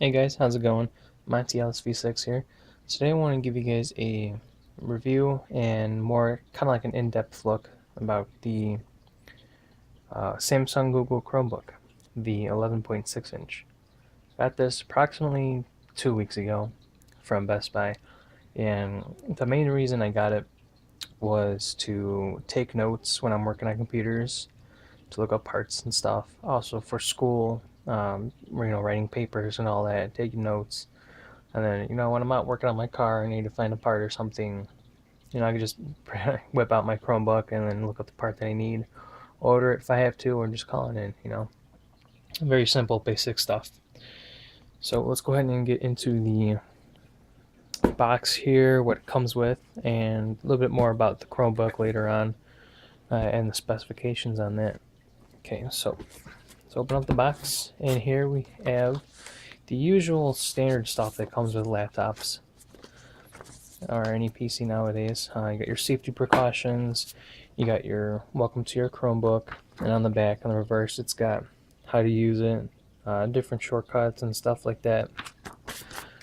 Hey guys, how's it going? Monty LSV6 here. Today I want to give you guys a review and more kind of like an in-depth look about the Samsung Google Chromebook, the 11.6 inch. Got this approximately 2 weeks ago from Best Buy, and the main reason I got it was to take notes when I'm working on computers, to look up parts and stuff. Also for school, writing papers and all that, taking notes. And then, when I'm out working on my car and I need to find a part or something, I can just whip out my Chromebook and then look up the part that I need, order it if I have to, or just call it in. Very simple, basic stuff. So let's go ahead and get into the box here, what it comes with, and a little bit more about the Chromebook later on, and the specifications on that. Okay, so let's open up the box, and here we have the usual standard stuff that comes with laptops or any PC nowadays. You got your safety precautions, you got your welcome to your Chromebook, and on the back, on the reverse, it's got how to use it, different shortcuts and stuff like that.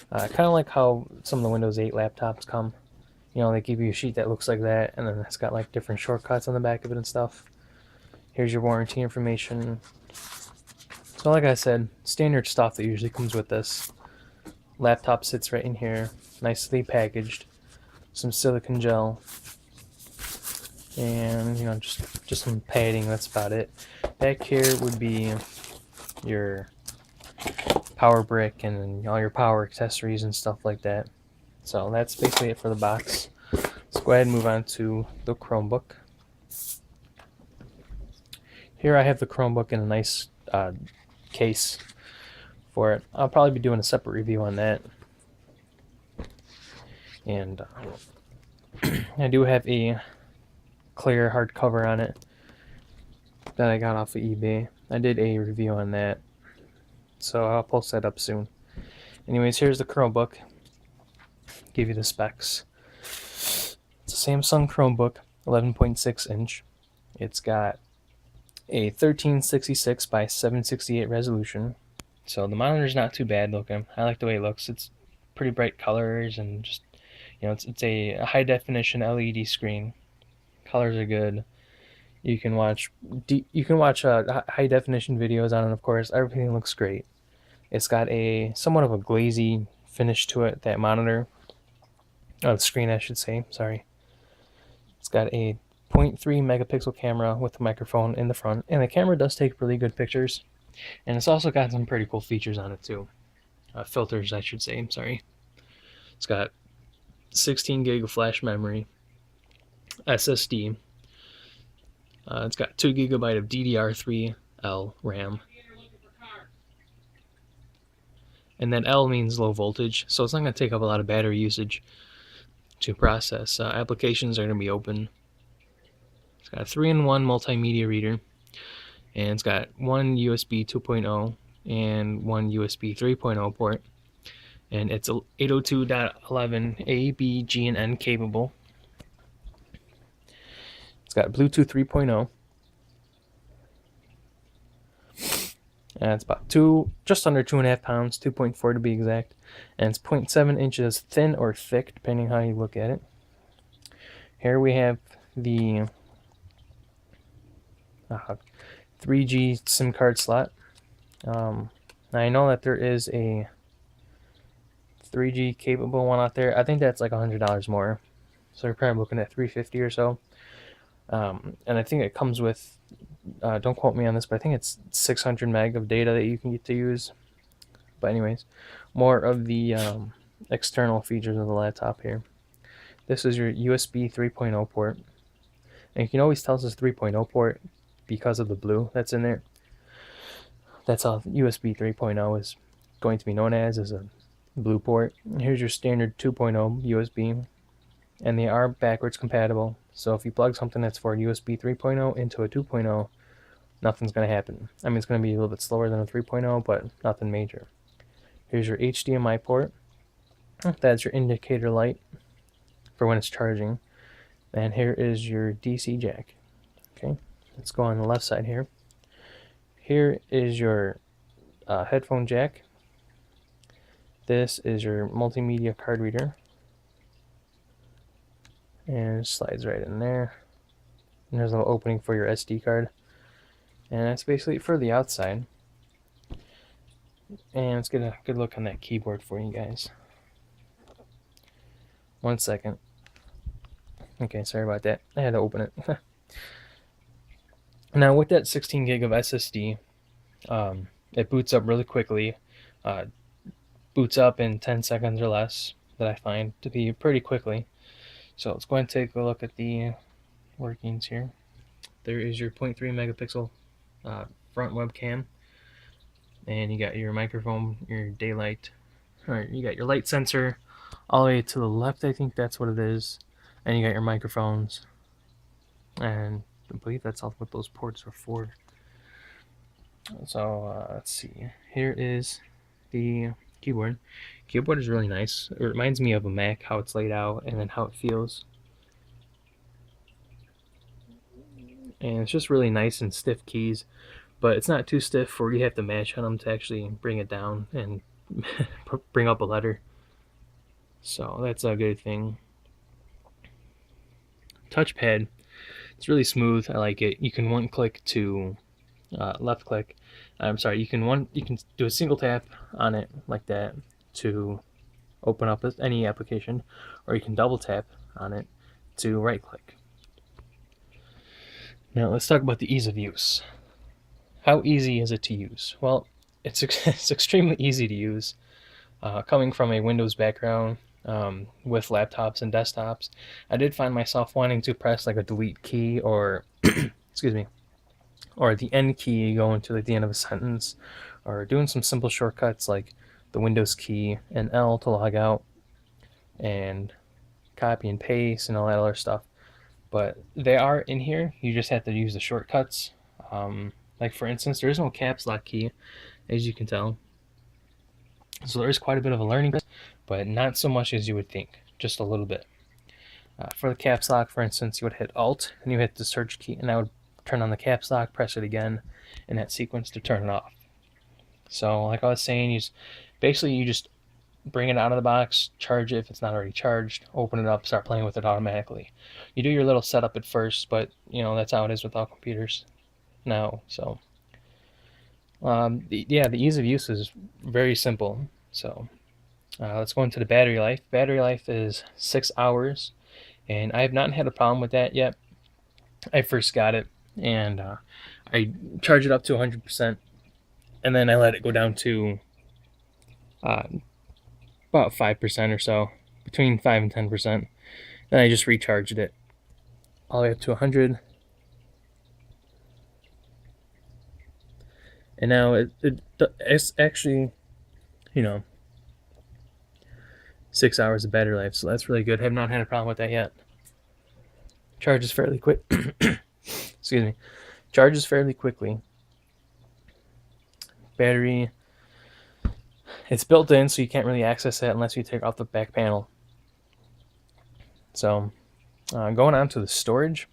Kind of like how some of the Windows 8 laptops come. They give you a sheet that looks like that, and then it's got like different shortcuts on the back of it and stuff. Here's your warranty information. So like I said, standard stuff that usually comes with this. Laptop sits right in here, nicely packaged. Some silicone gel, and just some padding. That's about it. Back here would be your power brick and all your power accessories and stuff like that. So that's basically it for the box. Let's go ahead and move on to the Chromebook. Here I have the Chromebook in a nice case for it. I'll probably be doing a separate review on that. And I do have a clear hardcover on it that I got off of eBay. I did a review on that, so I'll post that up soon. Anyways, here's the Chromebook. Give you the specs. It's a Samsung Chromebook, 11.6 inch. It's got a 1366 by 768 resolution, so the monitor's not too bad looking. I like the way it looks. It's pretty bright colors, and just it's a high definition LED screen. Colors are good. You can watch high definition videos on it. Of course, everything looks great. It's got a somewhat of a glazy finish to it. That monitor, the screen, I should say. Sorry. It's got a 0.3 megapixel camera with a microphone in the front, and the camera does take really good pictures. And it's also got some pretty cool features on it too. Filters, I should say. Sorry. It's got 16 gig of flash memory, SSD. It's got 2 gigabyte of DDR3L RAM. And then L means low voltage, so it's not going to take up a lot of battery usage to process. Applications are going to be open. It's got a 3-in-1 multimedia reader, and it's got one USB 2.0 and one USB 3.0 port. And it's 802.11 A, B, G, and N capable. It's got Bluetooth 3.0. And it's about just under 2.5 pounds, 2.4 to be exact. And it's 0.7 inches thin or thick, depending how you look at it. Here we have the 3G SIM card slot. Now I know that there is a 3G capable one out there. I think that's like $100 more, so you're probably looking at $350 or so. And I think it comes with, don't quote me on this, but I think it's 600 meg of data that you can get to use. But anyways, more of the external features of the laptop here. This is your USB 3.0 port, and you can always tell it's a 3.0 port because of the blue that's in there. That's all USB 3.0 is going to be known as a blue port. Here's your standard 2.0 USB, and they are backwards compatible. So if you plug something that's for USB 3.0 into a 2.0, nothing's going to happen. I mean, it's going to be a little bit slower than a 3.0, but nothing major. Here's your HDMI port. That's your indicator light for when it's charging. And here is your DC jack. Okay, let's go on the left side here. Here is your headphone jack. This is your multimedia card reader, and it slides right in there. And there's a little opening for your SD card, and that's basically it for the outside. And let's get a good look on that keyboard for you guys. 1 second. Okay, sorry about that. I had to open it. Now with that 16 gig of SSD, it boots up really quickly. Boots up in 10 seconds or less, that I find to be pretty quickly. So let's go ahead and take a look at the workings here. There is your 0.3 megapixel front webcam, and you got your microphone, your daylight, or you got your light sensor all the way to the left, I think that's what it is, and you got your microphones, and I believe that's all what those ports are for. So let's see, here is the keyboard. Keyboard is really nice. It reminds me of a Mac, how it's laid out and then how it feels. And it's just really nice and stiff keys, but it's not too stiff where you have to mash on them to actually bring it down and bring up a letter. So that's a good thing. Touchpad, it's really smooth. I like it. You can one click to left click. I'm sorry. You can do a single tap on it like that to open up any application, or you can double tap on it to right click. Now let's talk about the ease of use. How easy is it to use? Well, it's extremely easy to use. Coming from a Windows background with laptops and desktops, I did find myself wanting to press like a delete key or excuse me, or the end key going to like the end of a sentence, or doing some simple shortcuts like the Windows key and L to log out, and copy and paste and all that other stuff. But they are in here. You just have to use the shortcuts. Like for instance, there is no caps lock key, as you can tell. So there is quite a bit of a learning curve, but not so much as you would think, just a little bit. For the caps lock, for instance, you would hit Alt, and you hit the search key, and that would turn on the caps lock, press it again in that sequence to turn it off. So like I was saying, you just bring it out of the box, charge it if it's not already charged, open it up, start playing with it automatically. You do your little setup at first, but you know that's how it is with all computers now. So the ease of use is very simple. So let's go into the battery life. Battery life is 6 hours, and I have not had a problem with that yet. I first got it, and I charge it up to 100%, and then I let it go down to about 5% or so, between 5 and 10%. Then I just recharged it all the way up to 100. And now it's actually, 6 hours of battery life, so that's really good. I have not had a problem with that yet. Charges fairly quick. Excuse me. Charges fairly quickly. Battery, it's built in, so you can't really access it unless you take off the back panel. So going on to the storage,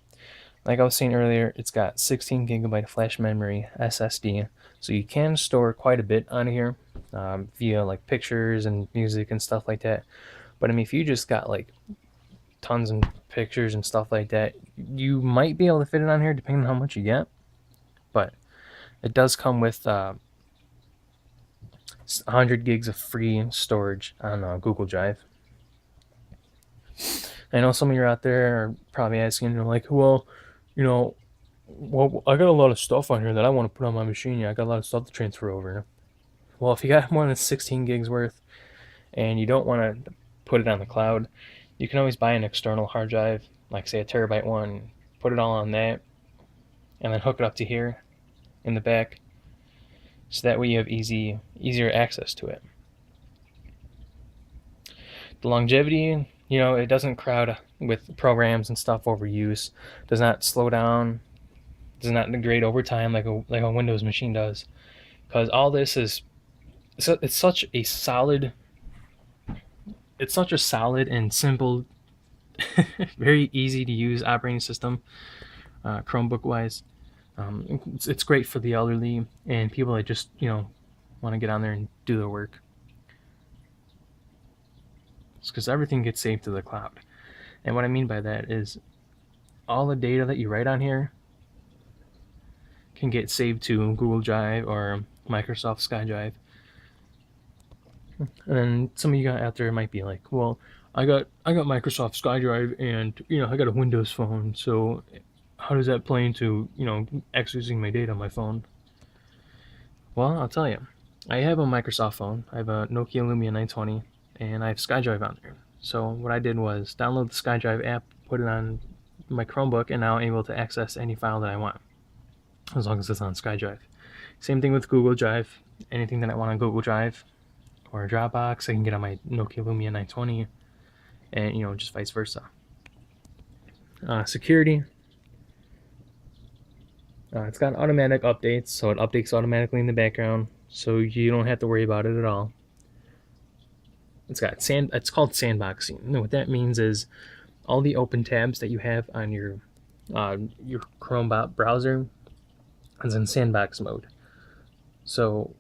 like I was saying earlier, it's got 16 gigabyte flash memory SSD, so you can store quite a bit on here via like pictures and music and stuff like that. But I mean, if you just got like tons of pictures and stuff like that, you might be able to fit it on here depending on how much you get. But it does come with 100 gigs of free storage on Google Drive. I know some of you out there are probably asking, like, well, I got a lot of stuff on here that I want to put on my machine. I got a lot of stuff to transfer over. Well, if you got more than 16 gigs worth and you don't want to put it on the cloud, you can always buy an external hard drive, like say a terabyte one, put it all on that, and then hook it up to here in the back, so that way you have easier access to it. The longevity, it doesn't crowd with programs and stuff overuse, does not slow down, does not degrade over time like a Windows machine does, because all this is, it's such a solid and simple, very easy to use operating system, Chromebook wise. It's great for the elderly and people that just want to get on there and do their work. because everything gets saved to the cloud. And what I mean by that is all the data that you write on here can get saved to Google Drive or Microsoft SkyDrive. And then some of you out there might be like, well, I got Microsoft SkyDrive, and I got a Windows phone, so how does that play into accessing my data on my phone? Well, I'll tell you. I have a Microsoft phone. I have a Nokia Lumia 920, and I have SkyDrive on there. So what I did was download the SkyDrive app, put it on my Chromebook, and now I'm able to access any file that I want, as long as it's on SkyDrive. Same thing with Google Drive. Anything that I want on Google Drive or Dropbox, I can get on my Nokia Lumia 920, and just vice versa. Security. It's got automatic updates, so it updates automatically in the background, so you don't have to worry about it at all. It's called sandboxing. And what that means is all the open tabs that you have on your Chrome browser is in sandbox mode. So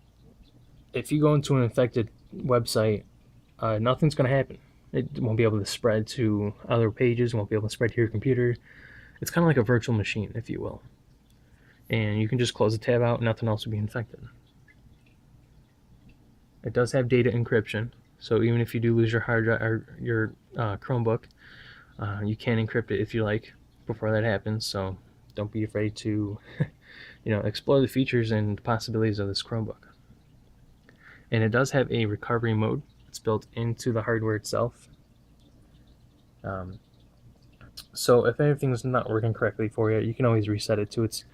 if you go into an infected website, nothing's going to happen. It won't be able to spread to other pages, won't be able to spread to your computer. It's kind of like a virtual machine, if you will. And you can just close the tab out, nothing else will be infected. It does have data encryption, so even if you do lose your hard drive or your Chromebook, you can encrypt it if you like before that happens. So don't be afraid to explore the features and possibilities of this Chromebook. And it does have a recovery mode. It's built into the hardware itself. So if anything's not working correctly for you, you can always reset it to its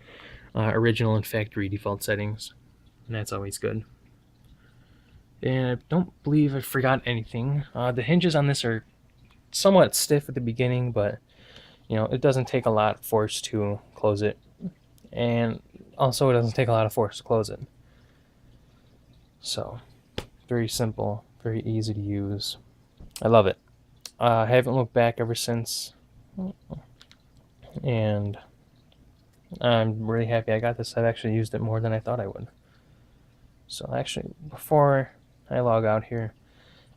original and factory default settings, and that's always good. And I don't believe I forgot anything. The hinges on this are somewhat stiff at the beginning, but it doesn't take a lot of force to close it, and also it doesn't take a lot of force to close it. So very simple, very easy to use. I love it. I haven't looked back ever since, and I'm really happy I got this. I've actually used it more than I thought I would. So actually, before I log out here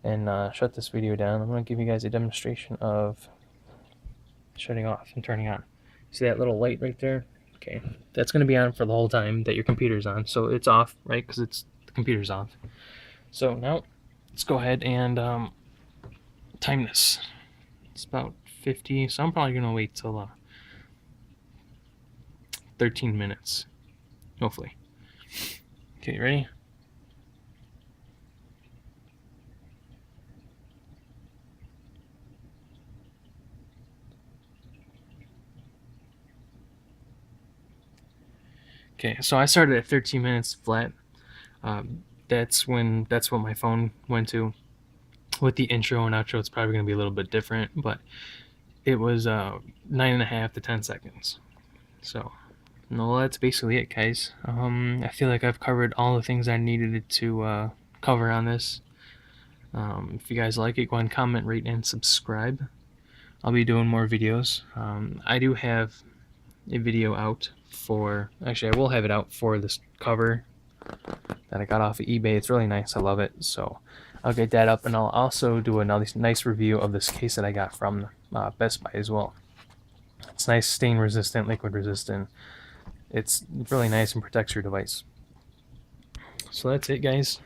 and shut this video down, I'm going to give you guys a demonstration of shutting off and turning on. See that little light right there? Okay, that's going to be on for the whole time that your computer's on. So it's off, right? Because the computer's off. So now let's go ahead and time this. It's about 50, so I'm probably going to wait till 13 minutes, hopefully. Okay, ready? Okay, so I started at 13 minutes flat. That's what my phone went to. With the intro and outro, it's probably going to be a little bit different, but it was 9.5 to 10 seconds. So, no, that's basically it, guys. I feel like I've covered all the things I needed to cover on this. If you guys like it, go ahead and comment, rate, and subscribe. I'll be doing more videos. I do have a video out for, actually I will have it out for this cover that I got off of eBay. It's really nice, I love it, so I'll get that up, and I'll also do another nice review of this case that I got from Best Buy as well. It's nice, stain resistant, liquid resistant. It's really nice and protects your device. So that's it, guys.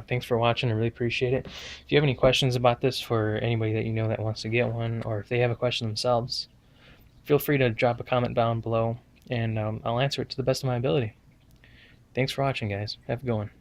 Thanks for watching. I really appreciate it. If you have any questions about this for anybody that you know that wants to get one, or if they have a question themselves, feel free to drop a comment down below, and I'll answer it to the best of my ability. Thanks for watching, guys. Have a good one.